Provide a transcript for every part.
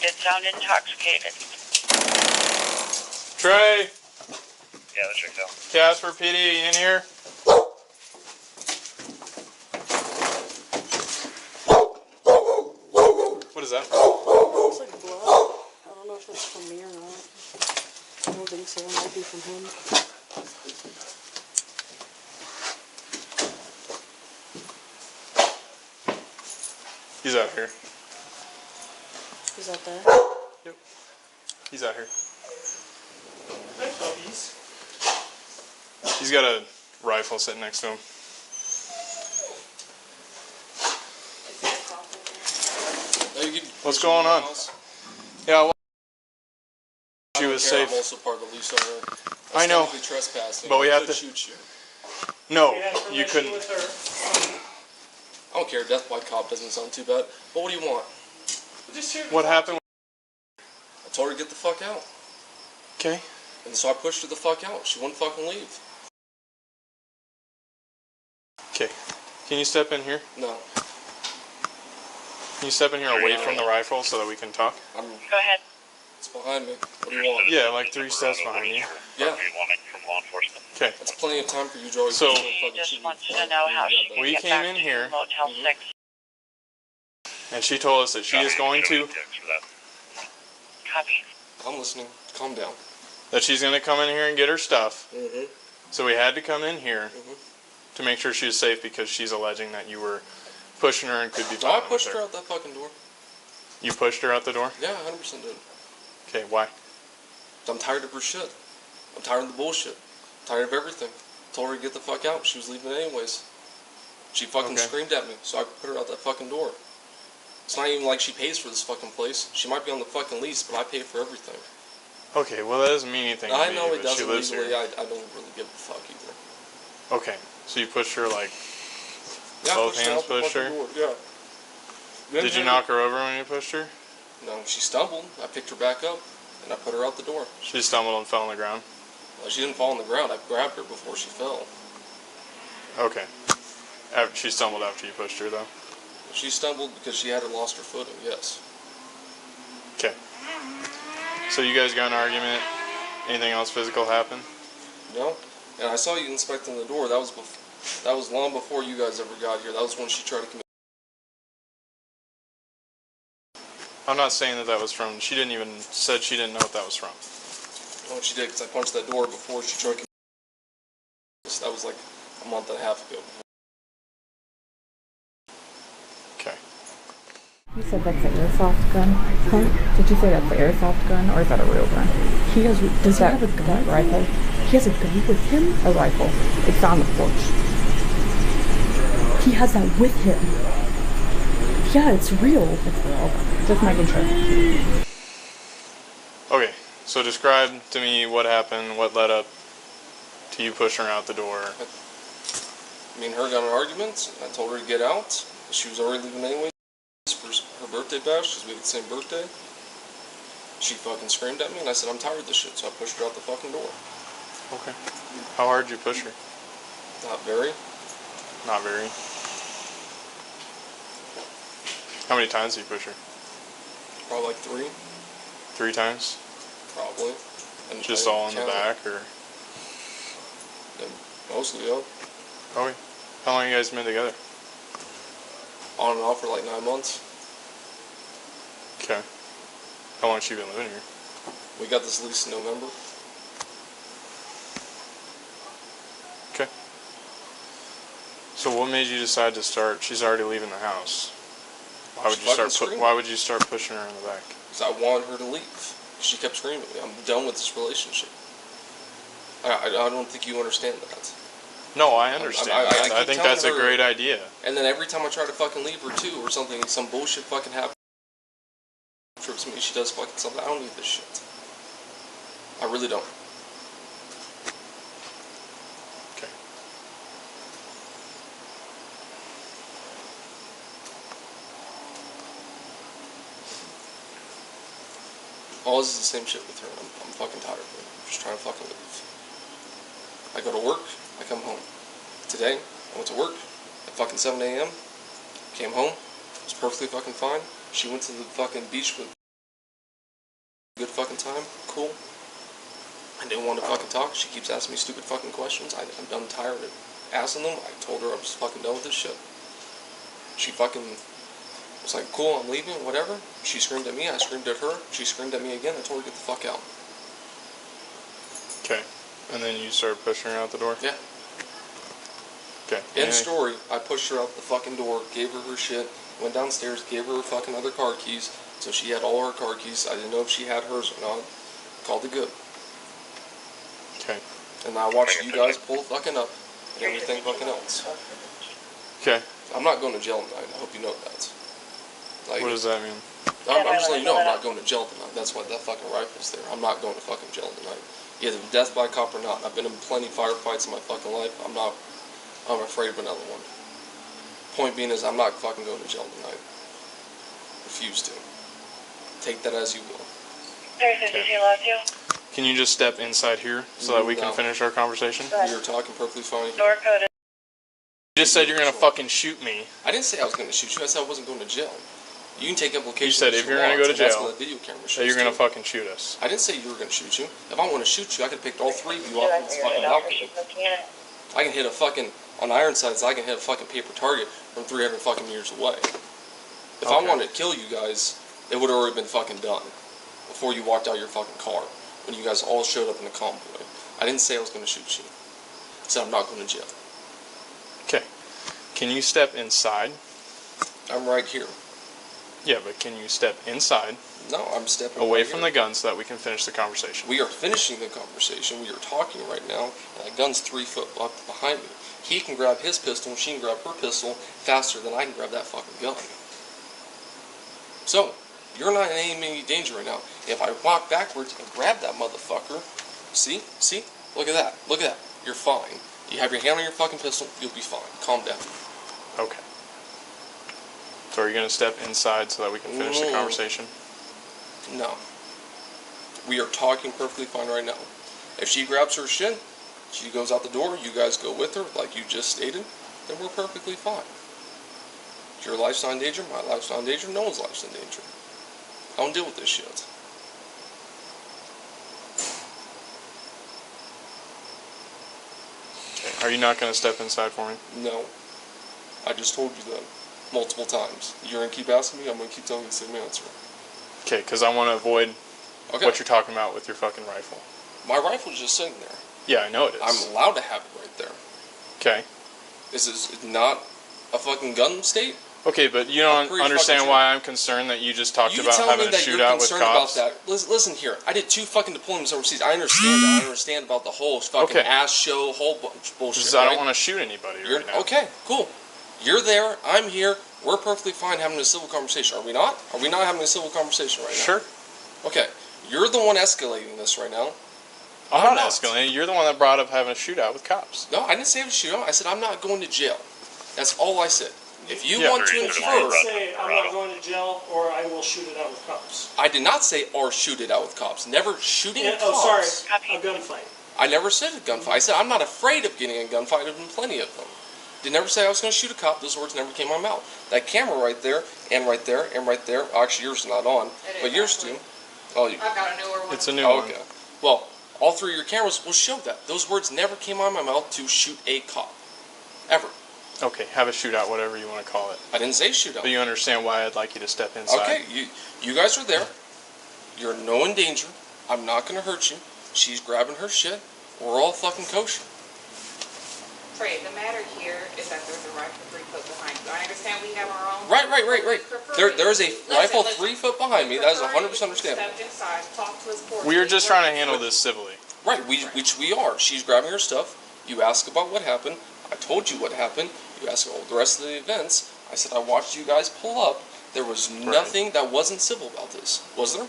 Did sound intoxicated. Trae! Yeah, that checks out. Casper PD, in here? What is that? Looks like blood. I don't know if it's from me or not. I don't think so. It might be from him. He's out here. Is that there? Yep. He's out here. Hey, puppies. He's got a rifle sitting next to him. What's going on? Yeah, well, she was safe. I'm also part of the lease owner. I know. Trespassing. But we have to shoot you. No, We had you permission couldn't. with her. I don't care. Death by cop doesn't sound too bad. But what do you want? We're just here to What talk. happened? I told her to get the fuck out. Okay. And so I pushed her the fuck out. She wouldn't fucking leave. Okay. Can you step in here? No. Can you step in here away from the rifle so that we can talk? Go ahead. It's behind me. What do you want? Yeah, like 3 steps behind you. Yeah. From law enforcement. Okay. That's plenty of time for you to already So- She just wants to know how she can We get came back in to here. Motel 6. And she told us that she is going to, Copy. I'm listening. Calm down. that she's going to come in here and get her stuff. Mm-hmm. So we had to come in here to make sure she was safe because she's alleging that you were pushing her and could be So I fucking pushed with her out that fucking door. You pushed her out the door? Yeah, 100% did. Okay, why? I'm tired of her shit. I'm tired of the bullshit. I'm tired of everything. Told her to get the fuck out. She was leaving anyways. She fucking Okay. screamed at me, so I put her out that fucking door. It's not even like she pays for this fucking place. She might be on the fucking lease, but I pay for everything. Okay, well that doesn't mean anything to I me, know it but she doesn't lives legally. here. I don't really give a fuck either. Okay, so you pushed her like, Yeah, both pushed her hands out the pushed fucking her? door. Yeah. Then Did you knock her over when you pushed her? No, she stumbled. I picked her back up, and I put her out the door. She stumbled and fell on the ground? Well, she didn't fall on the ground. I grabbed her before she fell. Okay. She stumbled after you pushed her though? She stumbled because she had lost her footing, yes. Okay. So you guys got in an argument? Anything else physical happen? No? And I saw you inspecting the door. That was long before you guys ever got here. That was when she tried to commit. I'm not saying that was from, she didn't even, said she didn't know what that was from. Oh, she did, because I punched that door before she tried to commit. That was like a month and a half ago. Okay. You said that's an airsoft gun? Huh? Did you say that's an airsoft gun, or is that a real gun? Does he have a gun? Rifle? He has a gun with him? A rifle. It's on the porch. He has that with him. Yeah, it's real. It's real. Just making sure. Okay, so describe to me what happened, what led up to you pushing her out the door. Me and her got in an argument. I told her to get out. She was already leaving anyway for her birthday bash, because we had the same birthday. She fucking screamed at me, and I said, I'm tired of this shit, so I pushed her out the fucking door. Okay. How hard did you push her? Not very. Not very. How many times did you push her? Probably like 3. 3 times? Probably. And Just I all in the counted. back, or? And mostly, yeah. Okay. How long you guys been together? On and off for like 9 months. Okay. How long has she been living here? We got this lease in November. Okay. So what made you decide to start? She's already leaving the house. Why would She you fucking start? screamed. Why would you start pushing her in the back? Because I wanted her to leave. She kept screaming at me. I'm done with this relationship. I don't think you understand that. No, I understand. I I keep think telling that's a her- great idea. And then every time I try to fucking leave her too, or something, some bullshit fucking happens. Trips me, she does fucking something. I don't need this shit. I really don't. Okay. All this is the same shit with her. I'm fucking tired of it. I'm just trying to fucking leave. I go to work, I come home. Today, I went to work at fucking 7 a.m. Came home, it was perfectly fucking fine. She went to the fucking beach with good fucking time. Cool. I didn't want to fucking talk. She keeps asking me stupid fucking questions. I'm done tired of asking them. I told her I'm just fucking done with this shit. She fucking was like, cool, I'm leaving, whatever. She screamed at me. I screamed at her. She screamed at me again. I told her to get the fuck out. Okay. And then you started pushing her out the door? Yeah. Okay. End story. I pushed her out the fucking door, gave her her shit, went downstairs, gave her her fucking other car keys. So she had all her car keys. I didn't know if she had hers or not. Called it good. Okay. And I watched you guys pull fucking up and everything fucking else. Okay. I'm not going to jail tonight. I hope you know that. Like, What does that mean? I'm just letting you know I'm not going to jail tonight. That's why that fucking rifle's there. I'm not going to fucking jail tonight. Either death by cop or not. I've been in plenty of firefights in my fucking life. I'm afraid of another one. Point being is I'm not fucking going to jail tonight. Refuse to. Take that as you will. Trae says he loves you. Can you just step inside here so that we can No. finish our conversation? We were talking perfectly fine. Door code is You just said you're gonna fucking shoot me. I didn't say I was going to shoot you. I said I wasn't going to jail. You can take implications. You said if you're going to go to That's jail, what the video camera that shows you're gonna too. fucking shoot us. I didn't say you were going to shoot you. If I want to shoot you, I could have picked all three of you off of this fucking balcony. I can hit a fucking, on Ironsides, I can hit a fucking paper target from 300 fucking meters away. If I Okay. wanted to kill you guys, it would have already been fucking done. Before you walked out your fucking car. When you guys all showed up in the convoy. I didn't say I was going to shoot you. I said I'm not going to jail. Okay. Can you step inside? I'm right here. Yeah, but can you step inside, No, I'm stepping away right from here. the gun so that we can finish the conversation? We are finishing the conversation. We are talking right now, and that gun's 3 foot up behind me. He can grab his pistol, and she can grab her pistol faster than I can grab that fucking gun. So, you're not in any danger right now. If I walk backwards and grab that motherfucker, see? Look at that. Look at that. You're fine. You have your hand on your fucking pistol, you'll be fine. Calm down. Okay. So are you gonna step inside so that we can finish the conversation? No. We are talking perfectly fine right now. If she grabs her shit, she goes out the door, you guys go with her, like you just stated, then we're perfectly fine. Your life's not in danger, my life's not in danger, no one's life's in danger. I don't deal with this shit. Okay. Are you not gonna step inside for me? No. I just told you that multiple times. You're going to keep asking me, I'm going to keep telling you the same answer. Okay, because I want to avoid Okay. what you're talking about with your fucking rifle. My rifle's just sitting there. Yeah, I know it is. I'm allowed to have it right there. Okay. This is not a fucking gun state? Okay, but you I'm don't pretty understand fucking why I'm concerned that you just talked You about tell having me a that you're shootout with concerned about cops. that. Listen here. I did 2 fucking deployments overseas. I understand that. I understand about the whole fucking Okay. ass show, whole bunch bullshit. Because I don't right? want to shoot anybody You're, right now. okay, cool. You're there. I'm here. We're perfectly fine having a civil conversation. Are we not? Are we not having a civil conversation right now? Sure. Okay. You're the one escalating this right now. I'm not not. escalating. You're the one that brought up having a shootout with cops. No, I didn't say it was a shootout. I said I'm not going to jail. That's all I said. If you Yeah. want to I infer, didn't say I'm not going to jail or I will shoot it out with cops. I did not say or shoot it out with cops. Never shooting Yeah, cops. oh, sorry, a gunfight. I never said a gunfight. I said I'm not afraid of getting a gunfight. There's been plenty of them. Did never say I was going to shoot a cop. Those words never came out of my mouth. That camera right there, and right there, and right there. Actually, yours is not on, but yours too. Oh, you. I've got a newer one. It's a new Oh, one. okay. Well, all 3 of your cameras will show that. Those words never came out of my mouth to shoot a cop. Ever. Okay, have a shootout, whatever you want to call it. I didn't say shootout. But you understand why I'd like you to step inside. Okay, you guys are there. You're no in danger. I'm not going to hurt you. She's grabbing her shit. We're all fucking kosher. Trae, the matter here is that there's a rifle 3 foot behind you. I understand we have our own. Right. There is a rifle 3 foot behind me. That is 100% understandable. Step inside, talk to us cordially. We are just trying to handle this civilly. Right, which we are. She's grabbing her stuff. You ask about what happened. I told you what happened. You ask all the rest of the events. I said I watched you guys pull up. There was nothing that wasn't civil about this, was there?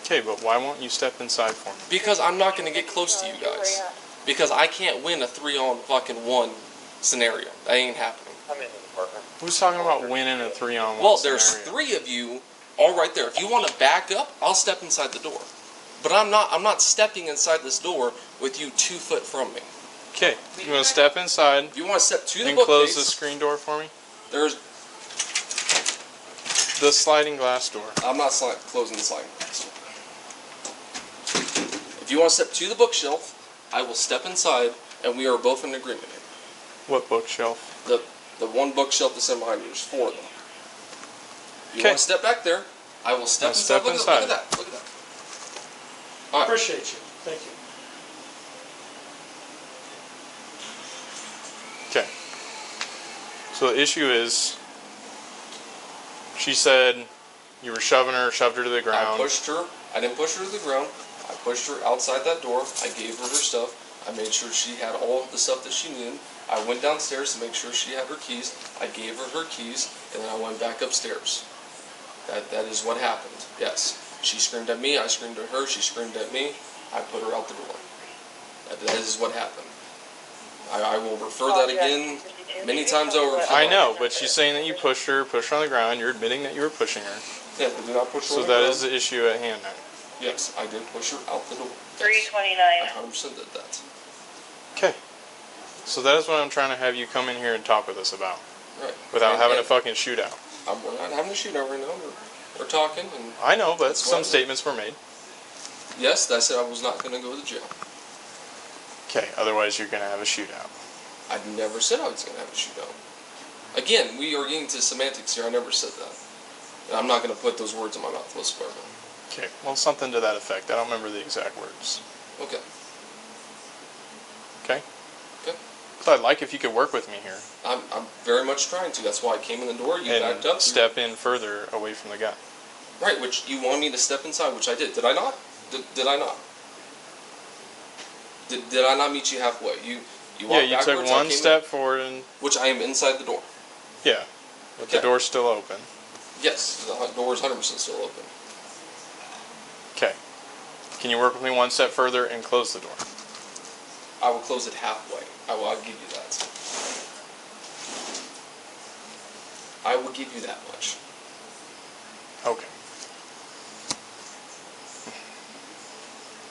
Okay, but why won't you step inside for me? Because I'm not going to get close to you guys. Because I can't win a 3-on-1 scenario. That ain't happening. I'm in the apartment. Who's talking about winning a 3-on-1 Well, there's scenario? 3 of you all right there. If you want to back up, I'll step inside the door. But I'm not stepping inside this door with you 2 foot from me. Okay, you want to step inside If you want to step to the and close the bookcase, screen door for me? there's... The sliding glass door. I'm not closing the sliding. you want to step to the bookshelf, I will step inside, and we are both in agreement here. What bookshelf? The one bookshelf that's in behind you. There's 4 of them. You Okay. want to step back there, I will step I'll inside. step Look inside. at that. Look at that. All right. Appreciate you. Thank you. Okay. So the issue is, she said you were shoved her to the I ground. pushed her. I didn't push her to the ground. I pushed her outside that door. I gave her stuff. I made sure she had all the stuff that she needed. I went downstairs to make sure she had her keys. I gave her keys, and then I went back upstairs. That is what happened. Yes. She screamed at me. I screamed at her. She screamed at me. I put her out the door. That is what happened. I will refer that again many times over. I know, but she's saying that you pushed her on the ground. You're admitting that you were pushing her. Yeah, but did I push her So on the that ground? is the issue at hand now. Yes, I did push her out the door. Yes. 329. I 100% did that. Okay. So that is what I'm trying to have you come in here and talk with us about. Right. Without And- having a and fucking shootout. we're not having a shootout right now. We're talking, and I know, but That's some why- statements were made. yes, I said I was not going to go to jail. Okay, otherwise you're going to have a shootout. I never said I was going to have a shootout. Again, we are getting to semantics here. I never said that. And I'm not going to put those words in my mouth. Let's start now. Okay, well, something to that effect. I don't remember the exact words. Okay. Okay? Okay. So I'd like if you could work with me here. I'm very much trying to. That's why I came in the door. You backed And up. step in further away from the gun. Right, which you wanted me to step inside, which I did. Did I not? Did I not? Did I not meet you halfway? You Yeah, walked you backwards, took I one came step forward and, in, which I am inside the door. yeah, but Okay. the door's still open. Yes, the door is 100% still open. Okay. Can you work with me one step further and close the door? I will close it halfway. I'll give you that. I will give you that much. Okay.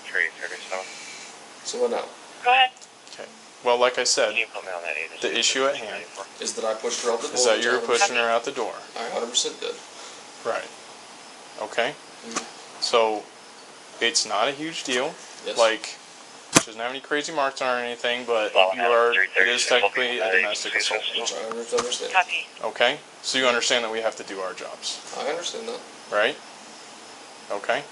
Trae 37. So what now? Go ahead. Okay. Well, like I said, Can you put me on that agency? the issue at hand Is that I pushed her out the door? is that which you're I pushing her out the door. I 100% did. Right. Okay? Mhm. So, it's not a huge deal. Yes. Like, she doesn't have any crazy marks on her or anything, but it is technically a domestic assault. Which I understand. Copy. Okay? So you understand that we have to do our jobs, I understand that. right? Okay?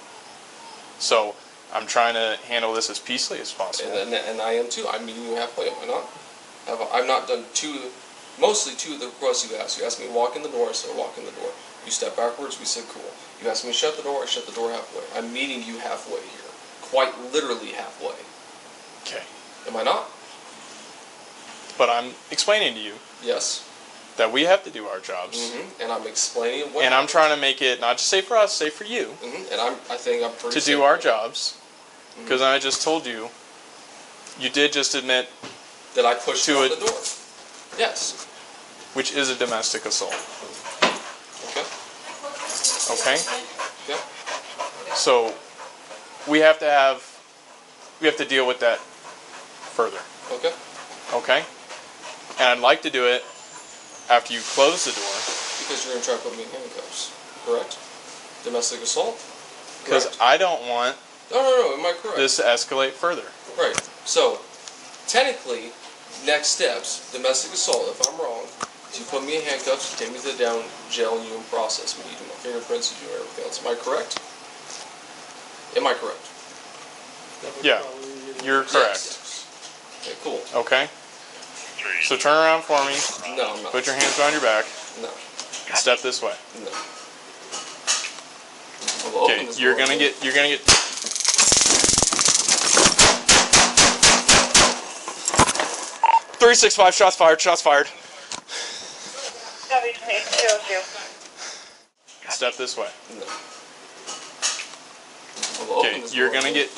So, I'm trying to handle this as peacefully as possible. And I am too. I'm meeting you halfway, am I not? I've not done mostly two of the requests you asked. You asked me to walk in the door, I said walk in the door. You stepped backwards, we said cool. You asked me to shut the door, I shut the door halfway. I'm meeting you halfway here. Quite literally halfway. Okay. Am I not? But I'm explaining to you Yes. that we have to do our jobs. And I'm explaining what And I'm trying to make it not just safe for us, safe for you, And I think I'm pretty to do safe. our jobs. Because I just told you, you did just admit, That I pushed to her out it- the door. Yes. which is a domestic assault. Okay. Okay? Okay. So, we have to deal with that further. Okay. Okay? And I'd like to do it after you close the door. Because you're going to try to put me in handcuffs. Correct? Domestic assault? Because Correct. I don't want No. Am I correct? this to escalate further. Right. So, technically, next steps, domestic assault, if I'm wrong, is you put me in handcuffs, you take me to the down jail, and you process me. You do my fingerprints, you do everything else. Am I correct? Am I correct? That would Yeah. probably- You're correct. Yes. Okay, cool. Okay? So turn around for me, No, I'm not. put your hands behind your back, No. and step this way. No. We'll open Okay, this you're door. gonna get 365 shots fired, Copy 202. Step this way. No. We'll open Okay, this you're door. gonna get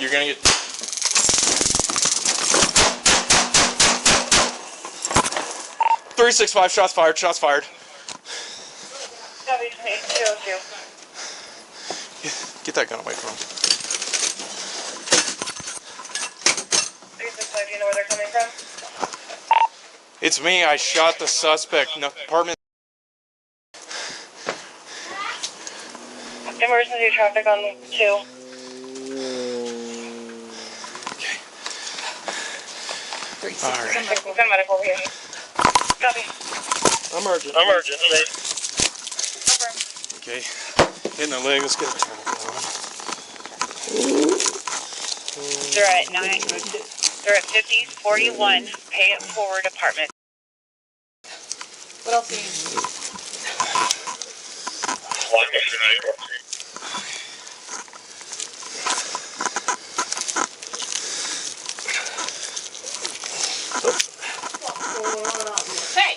365 shots fired. Copy 202. Get that gun away from him. 365, do you know where they're coming from? It's me, I shot the suspect. No, apartment. Emergency traffic on 2. Alright. Send medical over here. Copy. Emergent. Please. Okay. Hitting the leg, let's get a turn going. They're at 5041. Pay it forward apartment. What else do you need?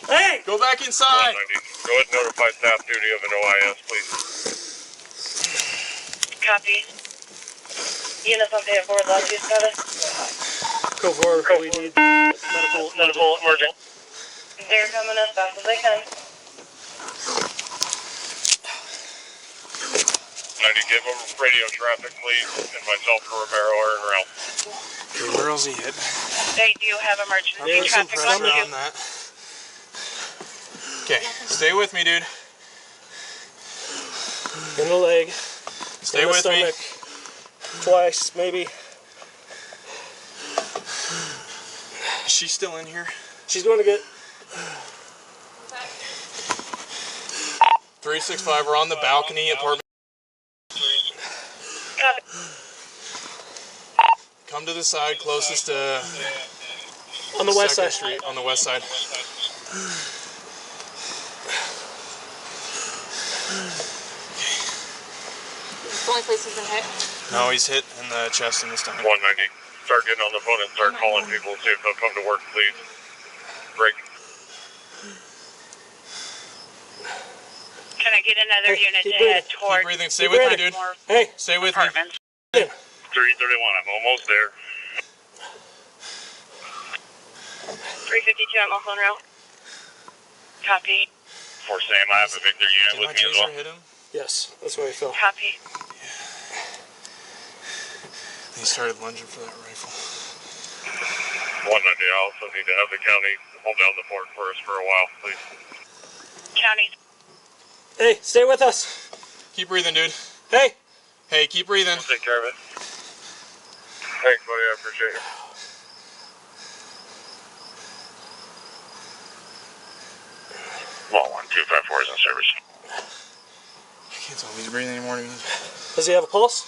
Hey! Go back inside! 190. Go ahead and notify staff duty of an OIS, please. Copy. Units on pay it forward. Last use status. Go forward. We need medical emergent. They're coming as fast as they can. 90, give them radio traffic, please, and myself and Romero are en route. Okay, where else he hit? They do have emergency There's some traffic pressure on on that. Okay, stay with me, dude. In the leg. Stay in the with stomach. me. Twice, maybe. Is she still in here? She's going to get... 365, we're on the balcony, apartment. Copy. Come to the side closest to On the west side. Street, on the west side. It's the only place he's been hit. No, he's hit in the chest and the stomach. 190. Start getting on the phone and start calling people, see if they'll come to work, please. Break. Can I get another Hey, unit keep to breathing. head Keep toward breathing. Stay with me, breathing. dude. more Hey! Stay with me. apartments? 331, I'm almost there. 352, I'm also en route. Copy. For Sam, I have a Victor unit Did with my me as well. taser hit him? Yes, that's where he fell. Copy. He started lunging for that rifle. 190, I also need to have the county hold down the fort for us for a while, please. County. Hey, stay with us. Keep breathing, dude. Hey! Hey, keep breathing. Take care of it. Thanks, buddy, I appreciate you. Law 1254 is in service. I can't tell if he's breathing anymore, dude. Does he have a pulse?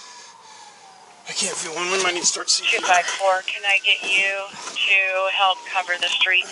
I can't feel one. We might need to start CPR. 254, can I get you to help cover the street?